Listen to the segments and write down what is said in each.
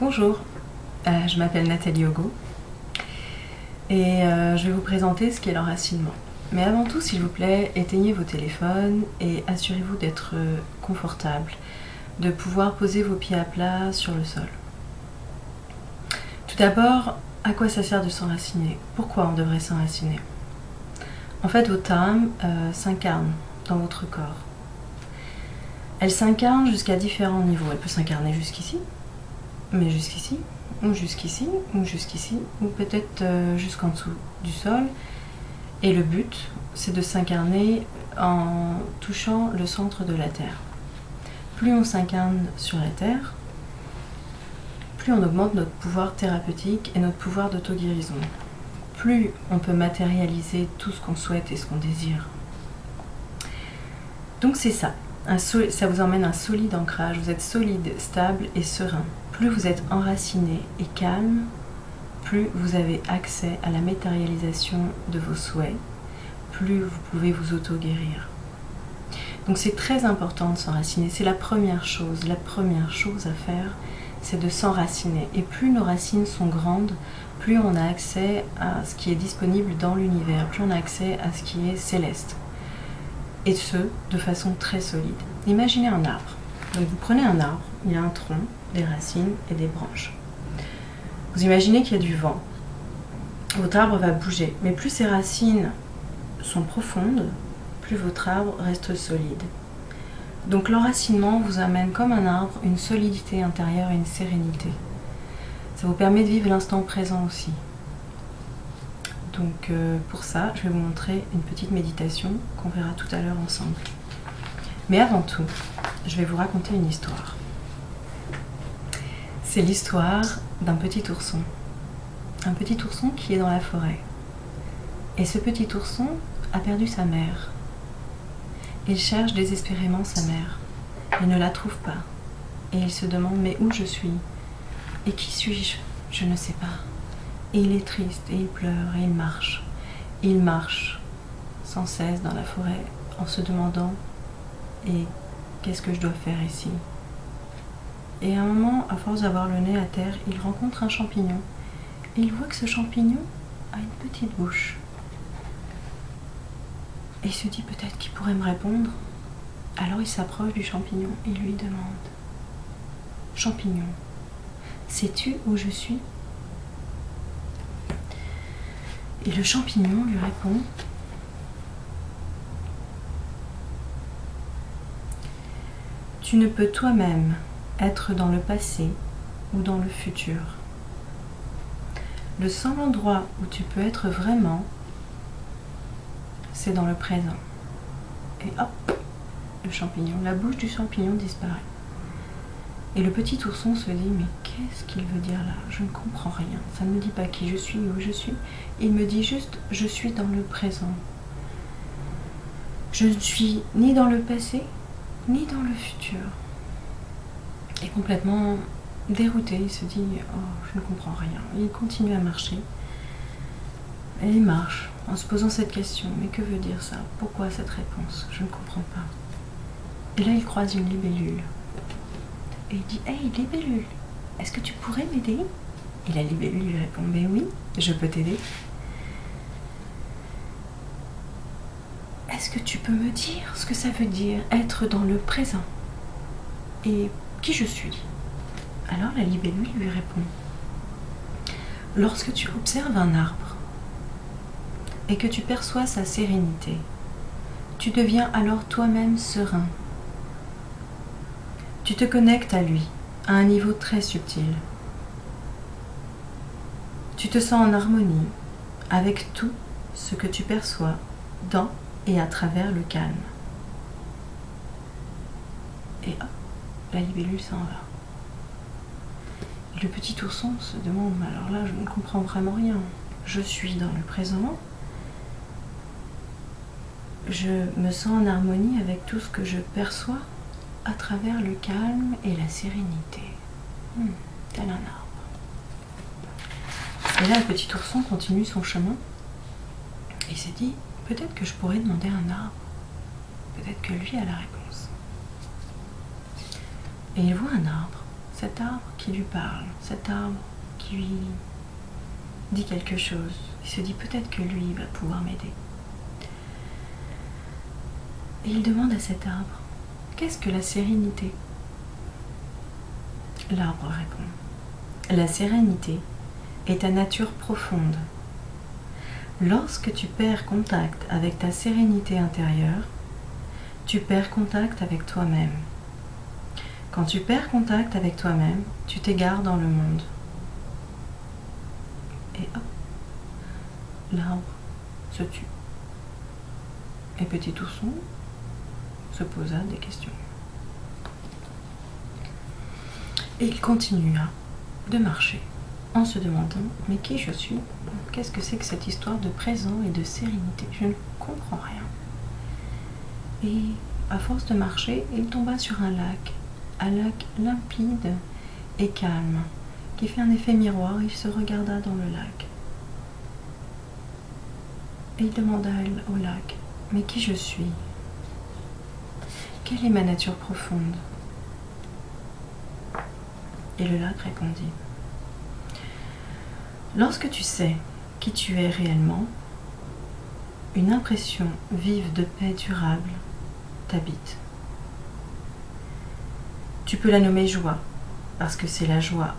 Bonjour, je m'appelle Nathalie Ogo et je vais vous présenter ce qu'est l'enracinement. Mais avant tout, s'il vous plaît, éteignez vos téléphones et assurez-vous d'être confortable, de pouvoir poser vos pieds à plat sur le sol. Tout d'abord, à quoi ça sert de s'enraciner? Pourquoi on devrait s'enraciner? En fait, votre âme s'incarne dans votre corps. Elle s'incarne jusqu'à différents niveaux. Elle peut s'incarner jusqu'ici, mais jusqu'ici, ou jusqu'ici, ou jusqu'ici, ou peut-être jusqu'en dessous du sol. Et le but, c'est de s'incarner en touchant le centre de la Terre. Plus on s'incarne sur la Terre, plus on augmente notre pouvoir thérapeutique et notre pouvoir d'auto-guérison. Plus on peut matérialiser tout ce qu'on souhaite et ce qu'on désire. Donc c'est ça. Ça vous emmène un solide ancrage. Vous êtes solide, stable et serein. Plus vous êtes enraciné et calme, plus vous avez accès à la matérialisation de vos souhaits, plus vous pouvez vous auto-guérir. Donc c'est très important de s'enraciner. C'est la première chose. La première chose à faire, c'est de s'enraciner. Et plus nos racines sont grandes, plus on a accès à ce qui est disponible dans l'univers, plus on a accès à ce qui est céleste. Et ce, de façon très solide. Imaginez un arbre. Donc vous prenez un arbre, il y a un tronc, des racines et des branches. Vous imaginez qu'il y a du vent. Votre arbre va bouger, mais plus ses racines sont profondes, plus votre arbre reste solide. Donc l'enracinement vous amène comme un arbre une solidité intérieure et une sérénité. Ça vous permet de vivre l'instant présent aussi. Donc pour ça, je vais vous montrer une petite méditation qu'on verra tout à l'heure ensemble. Mais avant tout, je vais vous raconter une histoire. C'est l'histoire d'un petit ourson. Un petit ourson qui est dans la forêt. Et ce petit ourson a perdu sa mère. Il cherche désespérément sa mère. Il ne la trouve pas. Et il se demande, mais où je suis? Et qui suis-je? Je ne sais pas. Et il est triste, et il pleure, et il marche. Et il marche sans cesse dans la forêt en se demandant, et qu'est-ce que je dois faire ici? Et à un moment, à force d'avoir le nez à terre, il rencontre un champignon. Et il voit que ce champignon a une petite bouche. Et il se dit peut-être qu'il pourrait me répondre. Alors il s'approche du champignon et lui demande, champignon, sais-tu où je suis? Et le champignon lui répond, tu ne peux toi-même être dans le passé ou dans le futur. Le seul endroit où tu peux être vraiment, c'est dans le présent. Et hop, le champignon, la bouche du champignon disparaît. Et le petit ourson se dit, mais qu'est-ce qu'il veut dire là? Je ne comprends rien. Ça ne me dit pas qui je suis, où je suis. Il me dit juste, je suis dans le présent. Je ne suis ni dans le passé, ni dans le futur. Et complètement dérouté, il se dit, oh, je ne comprends rien. Il continue à marcher. Et il marche en se posant cette question, mais que veut dire ça? Pourquoi cette réponse? Je ne comprends pas. Et là, il croise une libellule. Et il dit, hey, libellule, est-ce que tu pourrais m'aider? Et la libellule lui répond, ben oui, je peux t'aider. Est-ce que tu peux me dire ce que ça veut dire être dans le présent? Et qui je suis? Alors la libellule lui répond, lorsque tu observes un arbre et que tu perçois sa sérénité, tu deviens alors toi-même serein. Tu te connectes à lui, à un niveau très subtil. Tu te sens en harmonie avec tout ce que tu perçois dans et à travers le calme. Et hop, la libellule s'en va. Et le petit ourson se demande, alors là, je ne comprends vraiment rien. Je suis dans le présent. Je me sens en harmonie avec tout ce que je perçois à travers le calme et la sérénité. Tel un arbre. Et là, le petit ourson continue son chemin. Et il s'est dit, peut-être que je pourrais demander à un arbre. Peut-être que lui a la réponse. Et il voit un arbre. cet arbre qui lui parle, cet arbre qui lui dit quelque chose. Il se dit peut-être que lui va pouvoir m'aider. Et il demande à cet arbre, qu'est-ce que la sérénité? L'arbre répond, la sérénité est ta nature profonde. Lorsque tu perds contact avec ta sérénité intérieure, tu perds contact avec toi-même. Quand tu perds contact avec toi-même, tu t'égares dans le monde. Et hop, l'arbre se tut. Et Petit Ourson se posa des questions. Et il continua de marcher en se demandant « Mais qui je suis? Qu'est-ce que c'est que cette histoire de présent et de sérénité? Je ne comprends rien. » Et à force de marcher, il tomba sur un lac limpide et calme, qui fait un effet miroir. Il se regarda dans le lac. Et il demanda au lac « Mais qui je suis? Quelle est ma nature profonde ?» Et le lac répondit « Lorsque tu sais qui tu es réellement, une impression vive de paix durable t'habite. Tu peux la nommer joie, parce que c'est la joie.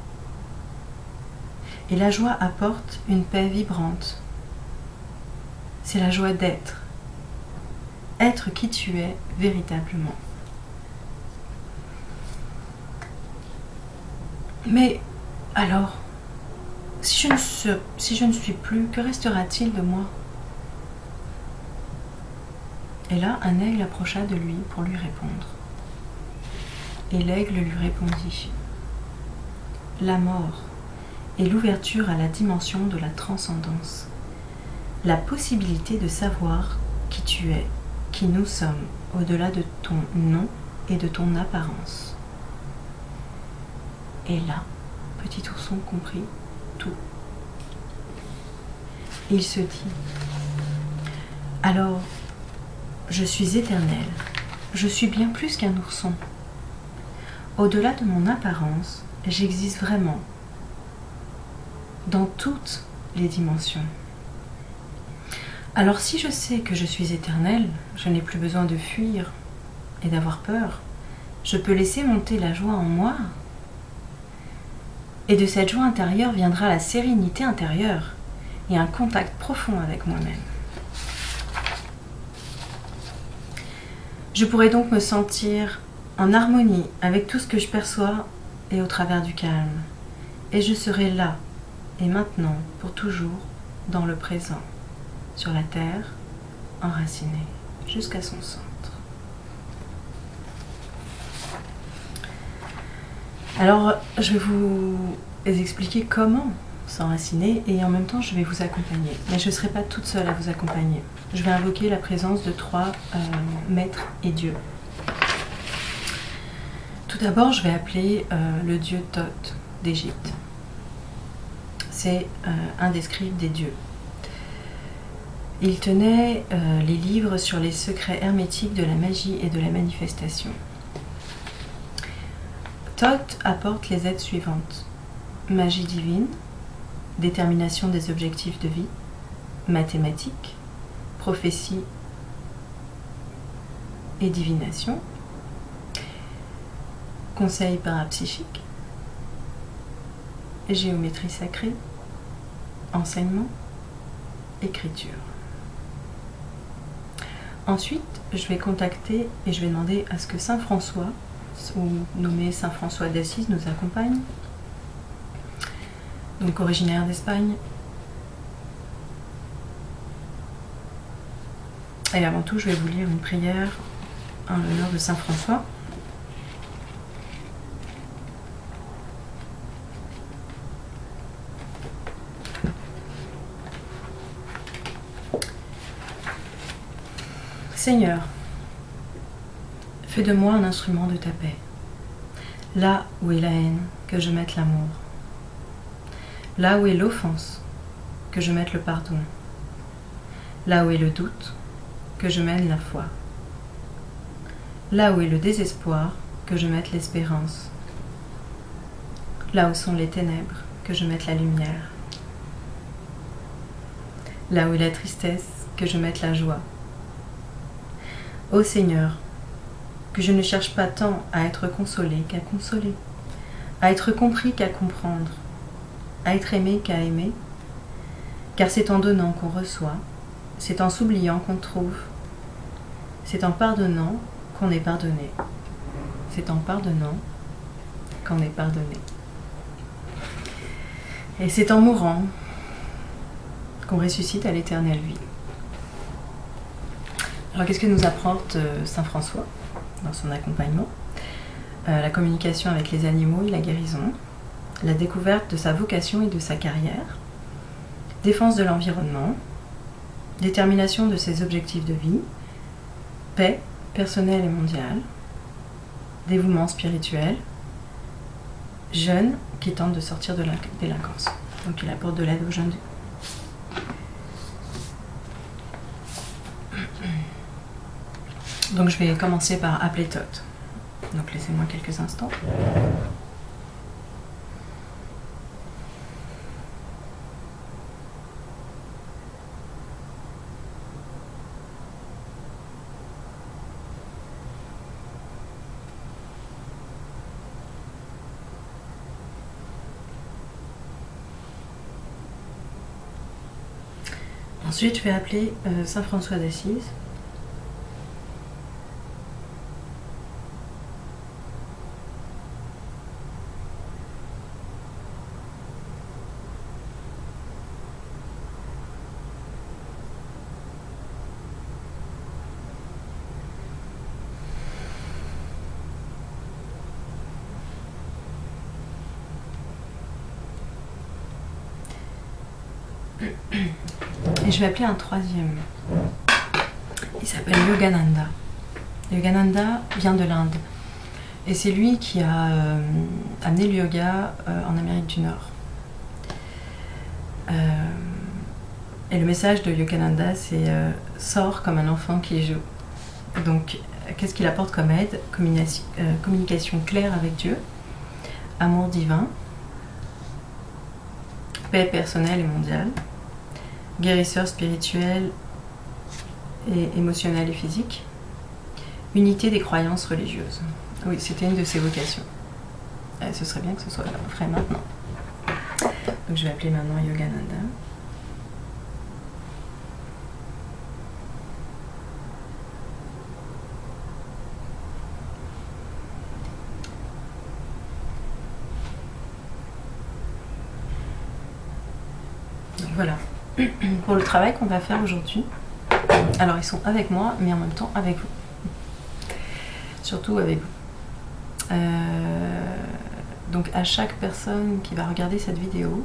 Et la joie apporte une paix vibrante. C'est la joie d'être. Être qui tu es véritablement. Mais alors, si je ne suis plus, que restera-t-il de moi? Et là, un aigle approcha de lui pour lui répondre. Et l'aigle lui répondit, la mort est l'ouverture à la dimension de la transcendance, la possibilité de savoir qui tu es, qui nous sommes, au-delà de ton nom et de ton apparence. Et là, Petit Ourson comprit tout. Il se dit, alors, je suis éternel, je suis bien plus qu'un ourson. Au-delà de mon apparence, j'existe vraiment, dans toutes les dimensions. Alors si je sais que je suis éternel, je n'ai plus besoin de fuir et d'avoir peur. Je peux laisser monter la joie en moi. Et de cette joie intérieure viendra la sérénité intérieure et un contact profond avec moi-même. Je pourrais donc me sentir en harmonie avec tout ce que je perçois et au travers du calme. Et je serai là et maintenant pour toujours dans le présent, sur la terre, enraciné jusqu'à son centre. Alors, je vais vous expliquer comment s'enraciner et en même temps, je vais vous accompagner. Mais je ne serai pas toute seule à vous accompagner. Je vais invoquer la présence de 3 maîtres et dieux. Tout d'abord, je vais appeler le dieu Thoth d'Égypte. C'est un des scribes des dieux. Il tenait les livres sur les secrets hermétiques de la magie et de la manifestation. Thoth apporte les aides suivantes. Magie divine, détermination des objectifs de vie, mathématiques, prophétie et divination, conseil parapsychique, géométrie sacrée, enseignement, écriture. Ensuite, je vais contacter et je vais demander à ce que Saint François, ou nommé Saint François d'Assise, nous accompagne, donc originaire d'Espagne. Et avant tout, je vais vous lire une prière en l'honneur de Saint François. Seigneur, fais de moi un instrument de ta paix. Là où est la haine, que je mette l'amour. Là où est l'offense, que je mette le pardon. Là où est le doute, que je mène la foi. Là où est le désespoir, que je mette l'espérance. Là où sont les ténèbres, que je mette la lumière. Là où est la tristesse, que je mette la joie. Ô Seigneur, que je ne cherche pas tant à être consolé qu'à consoler, à être compris qu'à comprendre, à être aimé qu'à aimer, car c'est en donnant qu'on reçoit, c'est en s'oubliant qu'on trouve, c'est en pardonnant qu'on est pardonné, c'est en pardonnant qu'on est pardonné. Et c'est en mourant qu'on ressuscite à l'éternelle vie. Alors qu'est-ce que nous apporte Saint François dans son accompagnement? La communication avec les animaux et la guérison, la découverte de sa vocation et de sa carrière, défense de l'environnement, détermination de ses objectifs de vie, paix personnelle et mondiale, dévouement spirituel, jeunes qui tentent de sortir de la délinquance. Donc il apporte de l'aide aux jeunes. Donc je vais commencer par appeler Thoth. Donc laissez-moi quelques instants. Ensuite, je vais appeler Saint François d'Assise. Et je vais appeler un troisième. Il s'appelle Yogananda. Yogananda vient de l'Inde. Et c'est lui qui a amené le yoga en Amérique du Nord. Et le message de Yogananda, c'est sors comme un enfant qui joue. Donc, qu'est-ce qu'il apporte comme aide? Communication claire avec Dieu, amour divin, paix personnelle et mondiale, guérisseur spirituel et émotionnel et physique, unité des croyances religieuses. Oui, c'était une de ses vocations. Ce serait bien que ce soit vrai maintenant. Donc je vais appeler maintenant Yogananda. Donc voilà. Pour le travail qu'on va faire aujourd'hui, alors ils sont avec moi, mais en même temps avec vous. Surtout avec vous. Donc à chaque personne qui va regarder cette vidéo,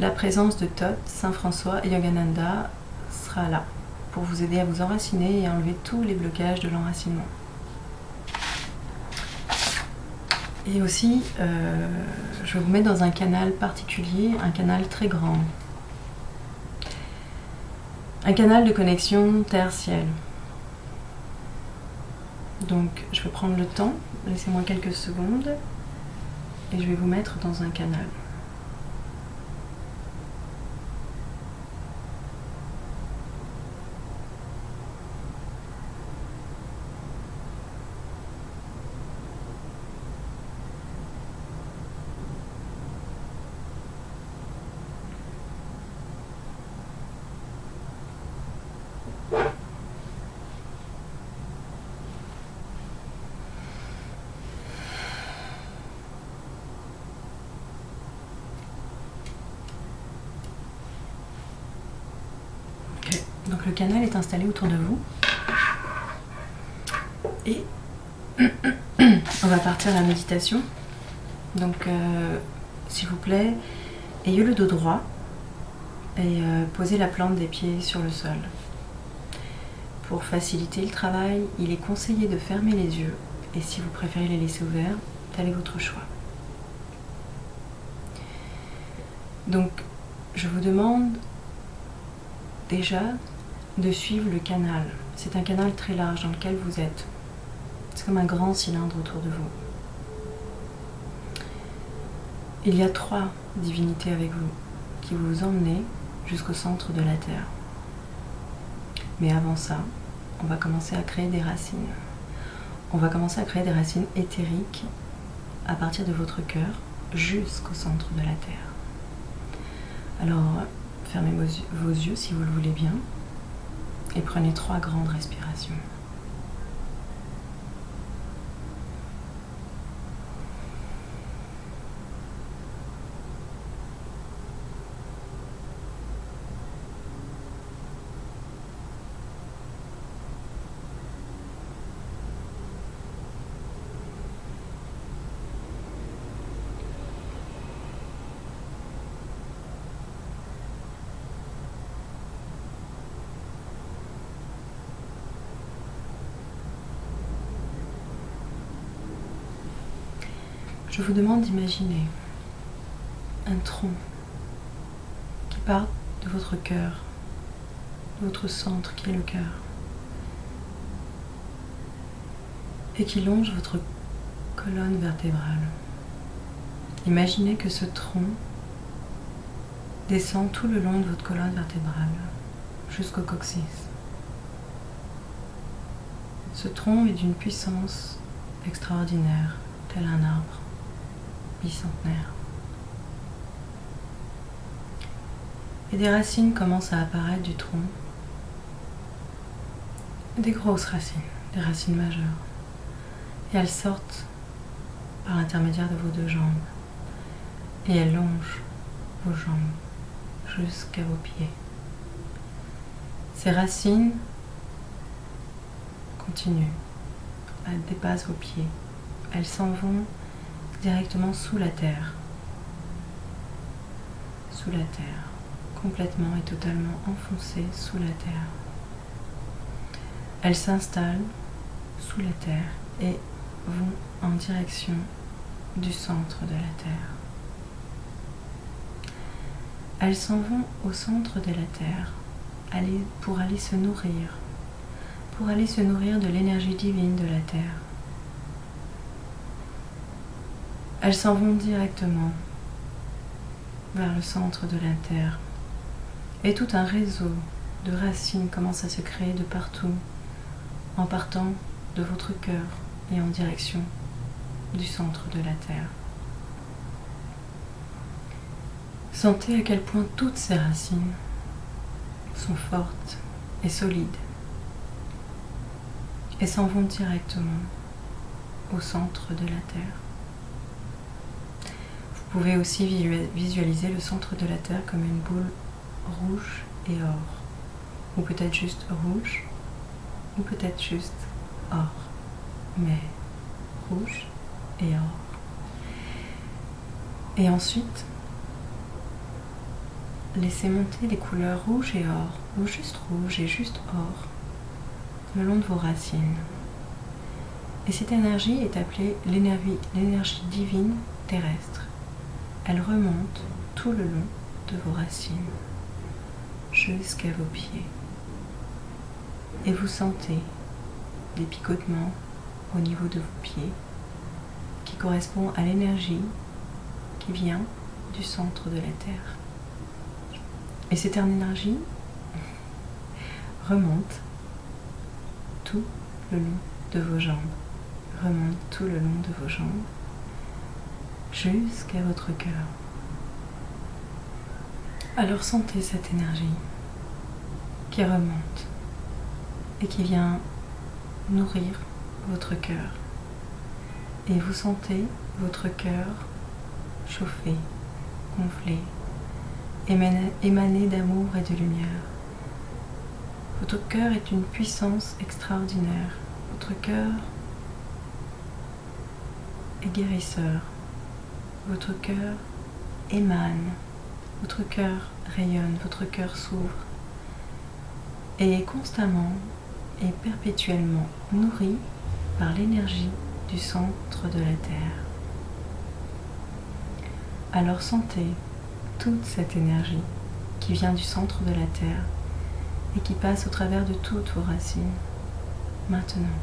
la présence de Thoth, Saint François et Yogananda sera là pour vous aider à vous enraciner et à enlever tous les blocages de l'enracinement. Et aussi, je vais vous mettre dans un canal particulier, un canal très grand. Un canal de connexion terre-ciel. Donc je vais prendre le temps, laissez-moi quelques secondes, et je vais vous mettre dans un canal. Donc le canal est installé autour de vous. Et on va partir à la méditation. Donc s'il vous plaît, ayez le dos droit et posez la plante des pieds sur le sol. Pour faciliter le travail, il est conseillé de fermer les yeux. Et si vous préférez les laisser ouverts, tel est votre choix. Donc je vous demande déjà de suivre le canal. C'est un canal très large dans lequel vous êtes. C'est comme un grand cylindre autour de vous. Il y a 3 divinités avec vous qui vous emmenez jusqu'au centre de la Terre. Mais avant ça, on va commencer à créer des racines. On va commencer à créer des racines éthériques à partir de votre cœur jusqu'au centre de la Terre. Alors, fermez vos yeux si vous le voulez bien et prenez 3 grandes respirations. Je vous demande d'imaginer un tronc qui part de votre cœur, de votre centre qui est le cœur, et qui longe votre colonne vertébrale. Imaginez que ce tronc descend tout le long de votre colonne vertébrale jusqu'au coccyx. Ce tronc est d'une puissance extraordinaire, tel un arbre bicentenaire. Et des racines commencent à apparaître du tronc. Des grosses racines, des racines majeures. Et elles sortent par l'intermédiaire de vos 2 jambes. Et elles longent vos jambes jusqu'à vos pieds. Ces racines continuent. Elles dépassent vos pieds. Elles s'en vont directement sous la terre. Sous la terre. Complètement et totalement enfoncées sous la terre. Elles s'installent sous la terre et vont en direction du centre de la terre. Elles s'en vont au centre de la terre pour aller se nourrir de l'énergie divine de la terre. Elles s'en vont directement vers le centre de la terre et tout un réseau de racines commence à se créer de partout en partant de votre cœur et en direction du centre de la terre. Sentez à quel point toutes ces racines sont fortes et solides et s'en vont directement au centre de la terre. Vous pouvez aussi visualiser le centre de la terre comme une boule rouge et or, ou peut-être juste rouge, ou peut-être juste or, mais rouge et or. Et ensuite, laissez monter les couleurs rouge et or, ou juste rouge et juste or, le long de vos racines. Et cette énergie est appelée l'énergie divine terrestre. Elle remonte tout le long de vos racines, jusqu'à vos pieds. Et vous sentez des picotements au niveau de vos pieds qui correspondent à l'énergie qui vient du centre de la Terre. Et cette énergie remonte tout le long de vos jambes, remonte tout le long de vos jambes, jusqu'à votre cœur. Alors sentez cette énergie qui remonte et qui vient nourrir votre cœur. Et vous sentez votre cœur chauffer, gonfler, émaner d'amour et de lumière. Votre cœur est une puissance extraordinaire. Votre cœur est guérisseur. Votre cœur émane. Votre cœur rayonne. Votre cœur s'ouvre. Et est constamment et perpétuellement nourri par l'énergie du centre de la Terre. Alors sentez toute cette énergie qui vient du centre de la Terre et qui passe au travers de toutes vos racines, maintenant,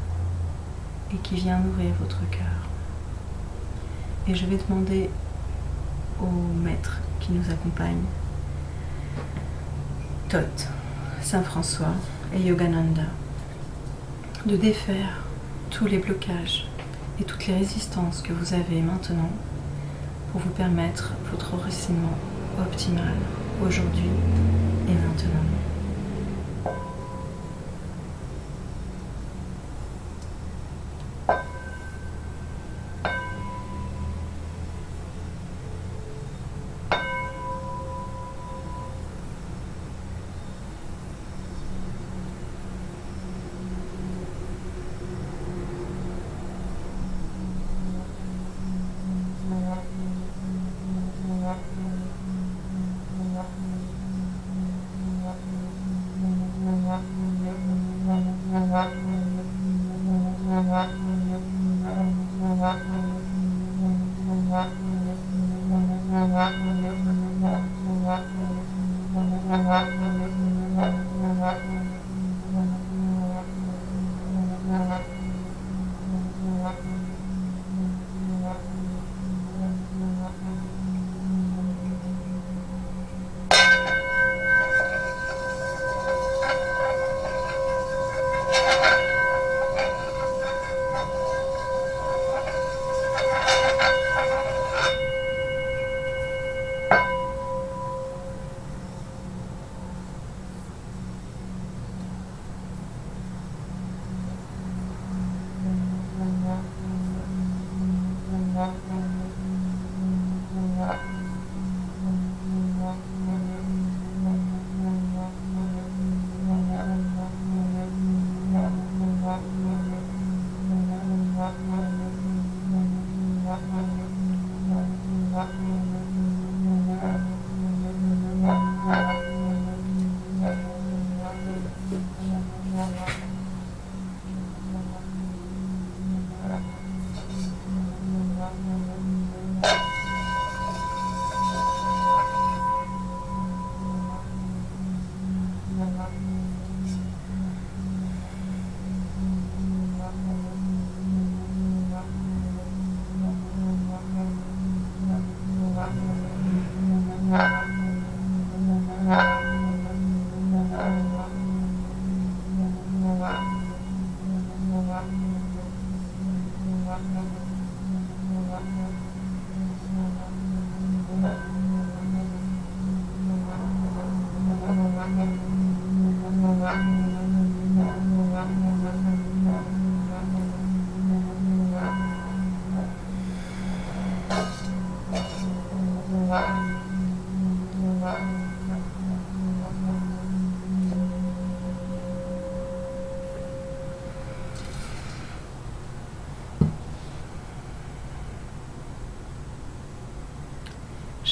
et qui vient nourrir votre cœur. Et je vais demander aux maîtres qui nous accompagnent, Thoth, Saint François et Yogananda, de défaire tous les blocages et toutes les résistances que vous avez maintenant pour vous permettre votre enracinement optimal aujourd'hui et maintenant.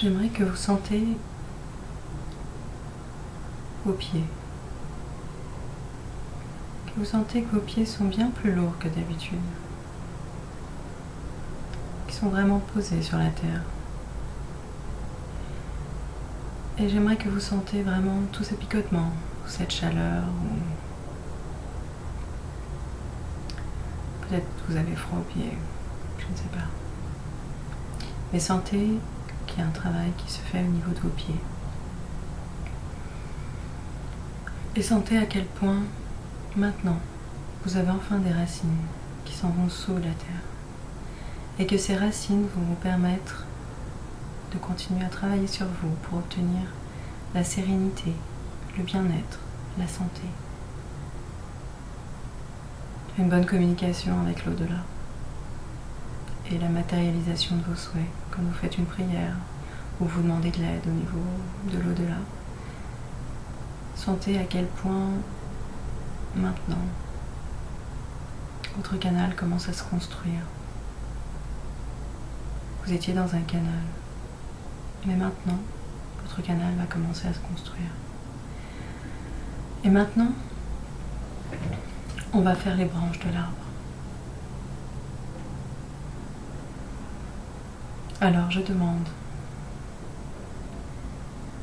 J'aimerais que vous sentez vos pieds. Que vous sentez que vos pieds sont bien plus lourds que d'habitude. Qu'ils sont vraiment posés sur la terre. Et j'aimerais que vous sentez vraiment tous ces picotements, cette chaleur, ou peut-être que vous avez froid aux pieds, je ne sais pas. Mais sentez qu'il y a un travail qui se fait au niveau de vos pieds. Et sentez à quel point, maintenant, vous avez enfin des racines qui s'en vont sous la terre. Et que ces racines vont vous permettre de continuer à travailler sur vous pour obtenir la sérénité, le bien-être, la santé. Une bonne communication avec l'au-delà. Et la matérialisation de vos souhaits quand vous faites une prière ou vous demandez de l'aide au niveau de l'au-delà. Sentez à quel point maintenant votre canal commence à se construire. Vous étiez dans un canal, mais maintenant votre canal va commencer à se construire. Et maintenant, on va faire les branches de l'arbre. Alors je demande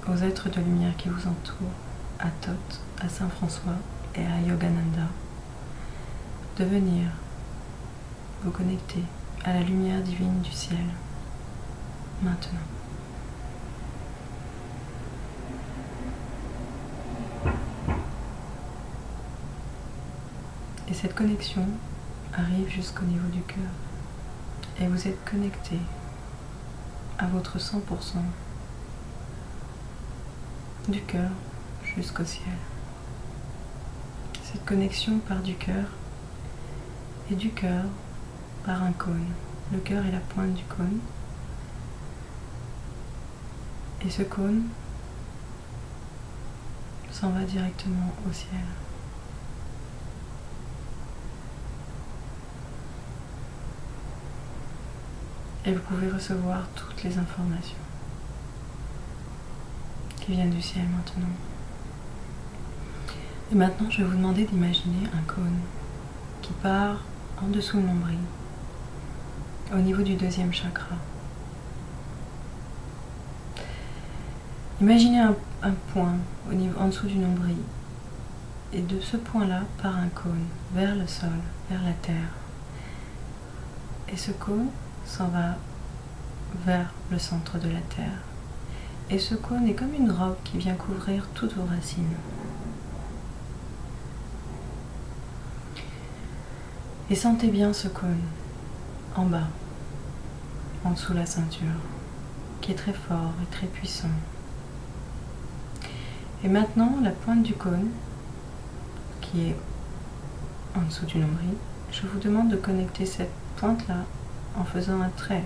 aux êtres de lumière qui vous entourent, à Thoth, à Saint François et à Yogananda, de venir vous connecter à la lumière divine du ciel, maintenant. Et cette connexion arrive jusqu'au niveau du cœur. Et vous êtes connecté à votre 100% du cœur jusqu'au ciel. Cette connexion part du cœur et du cœur par un cône. Le cœur est la pointe du cône. Et ce cône s'en va directement au ciel. Et vous pouvez recevoir toutes les informations qui viennent du ciel maintenant. Et maintenant, je vais vous demander d'imaginer un cône qui part en dessous le nombril, au niveau du deuxième chakra. Imaginez un point en dessous du nombril, et de ce point-là part un cône vers le sol, vers la terre. Et ce cône s'en va vers le centre de la terre. Et ce cône est comme une robe qui vient couvrir toutes vos racines. Et sentez bien ce cône en bas, en dessous la ceinture, qui est très fort et très puissant. Et maintenant, la pointe du cône, qui est en dessous du nombril, je vous demande de connecter cette pointe-là en faisant un trait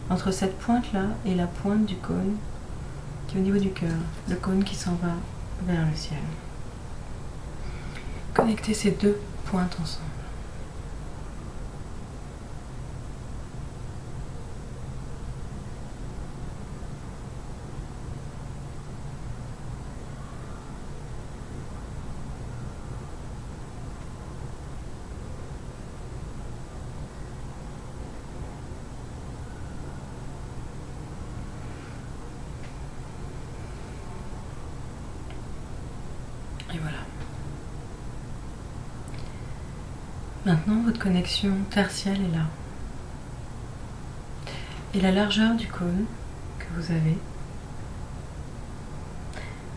entre cette pointe-là et la pointe du cône qui est au niveau du cœur, le cône qui s'en va vers le ciel. Connectez ces deux pointes ensemble. Et voilà. Maintenant, votre connexion tertielle est là. Et la largeur du cône que vous avez,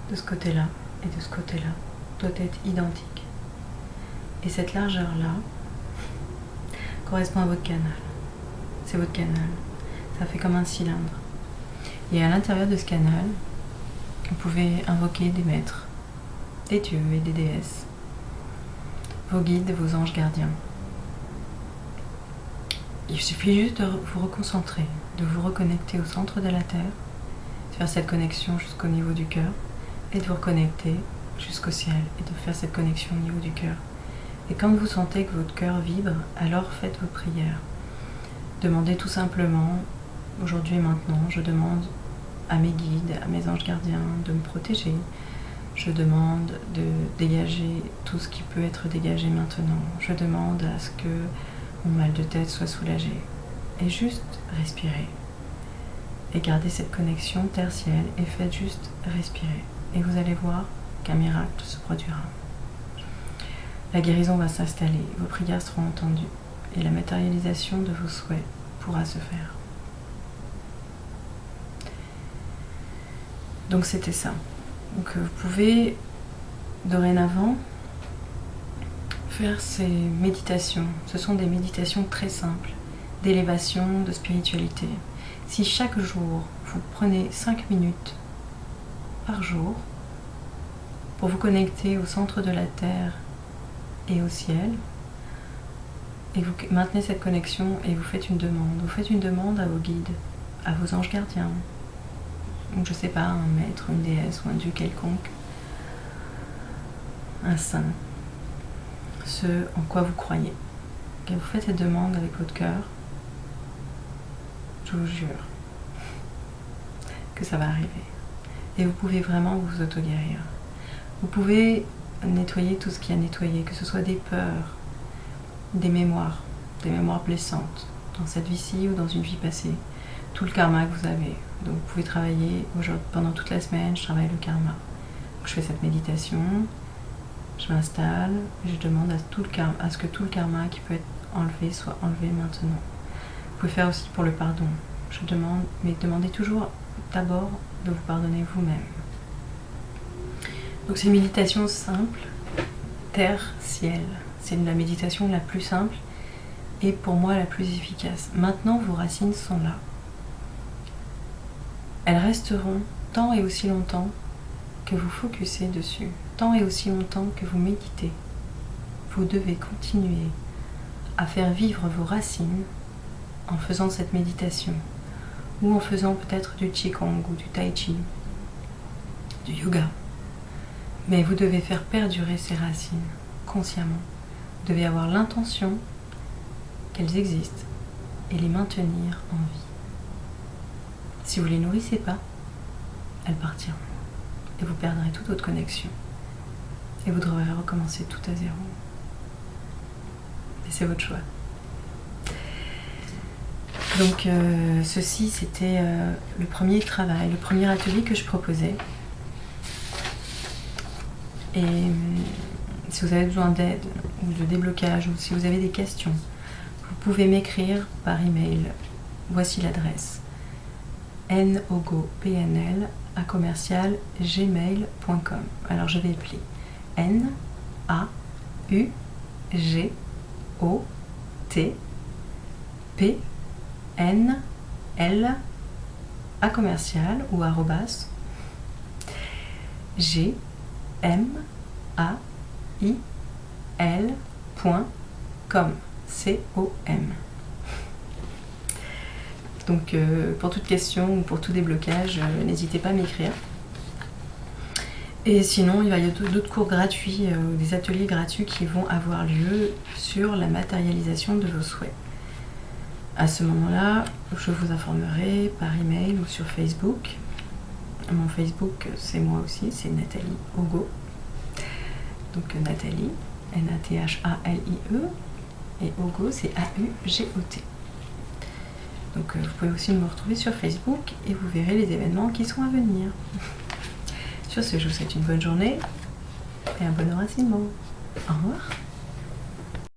de ce côté-là et de ce côté-là, doit être identique. Et cette largeur-là correspond à votre canal. C'est votre canal. Ça fait comme un cylindre. Et à l'intérieur de ce canal, vous pouvez invoquer des maîtres, des dieux et des déesses, vos guides et vos anges gardiens. Il suffit juste de vous reconcentrer, de vous reconnecter au centre de la Terre, de faire cette connexion jusqu'au niveau du cœur, et de vous reconnecter jusqu'au ciel, et de faire cette connexion au niveau du cœur. Et quand vous sentez que votre cœur vibre, alors faites vos prières. Demandez tout simplement, aujourd'hui et maintenant, je demande à mes guides, à mes anges gardiens de me protéger. Je demande de dégager tout ce qui peut être dégagé maintenant. Je demande à ce que mon mal de tête soit soulagé. Et juste respirez. Et gardez cette connexion tertielle et faites juste respirer. Et vous allez voir qu'un miracle se produira. La guérison va s'installer, vos prières seront entendues et la matérialisation de vos souhaits pourra se faire. Donc c'était ça. Donc vous pouvez dorénavant faire ces méditations. Ce sont des méditations très simples, d'élévation, de spiritualité. Si chaque jour vous prenez 5 minutes par jour pour vous connecter au centre de la Terre et au ciel, et vous maintenez cette connexion et vous faites une demande. Vous faites une demande à vos guides, à vos anges gardiens, ou je sais pas, un maître, une déesse ou un dieu quelconque, un saint, ce en quoi vous croyez. Et vous faites cette demande avec votre cœur, je vous jure que ça va arriver. Et vous pouvez vraiment vous auto-guérir. Vous pouvez nettoyer tout ce qui a nettoyé, que ce soit des peurs, des mémoires blessantes, dans cette vie-ci ou dans une vie passée, tout le karma que vous avez. Donc vous pouvez travailler pendant toute la semaine, je travaille le karma. Donc, je fais cette méditation, je m'installe, et je demande à ce que tout le karma qui peut être enlevé soit enlevé maintenant. Vous pouvez faire aussi pour le pardon. Mais demandez toujours d'abord de vous pardonner vous-même. Donc c'est une méditation simple, terre, ciel. C'est la méditation la plus simple et pour moi la plus efficace. Maintenant, vos racines sont là. Elles resteront tant et aussi longtemps que vous focussez dessus, tant et aussi longtemps que vous méditez. Vous devez continuer à faire vivre vos racines en faisant cette méditation ou en faisant peut-être du Qigong ou du Tai Chi, du yoga. Mais vous devez faire perdurer ces racines consciemment. Vous devez avoir l'intention qu'elles existent et les maintenir en vie. Si vous ne les nourrissez pas, elles partiront et vous perdrez toute votre connexion. Et vous devrez recommencer tout à zéro. Et c'est votre choix. Donc ceci c'était le premier travail, le premier atelier que je proposais. Et si vous avez besoin d'aide ou de déblocage ou si vous avez des questions, vous pouvez m'écrire par email. Voici l'adresse nogopnl@gmail.com. Alors je vais appeler NAUGOTPNL ou arrobas gmail.com. Donc pour toute question ou pour tout déblocage, n'hésitez pas à m'écrire. Et sinon, il y a d'autres cours gratuits, des ateliers gratuits qui vont avoir lieu sur la matérialisation de vos souhaits. À ce moment-là, je vous informerai par email ou sur Facebook. Mon Facebook, c'est moi aussi, c'est Nathalie Augot. Donc Nathalie, Nathalie, et Augot, c'est AUGOT. Donc vous pouvez aussi me retrouver sur Facebook et vous verrez les événements qui sont à venir. Sur ce, je vous souhaite une bonne journée et un bon enracinement. Au revoir.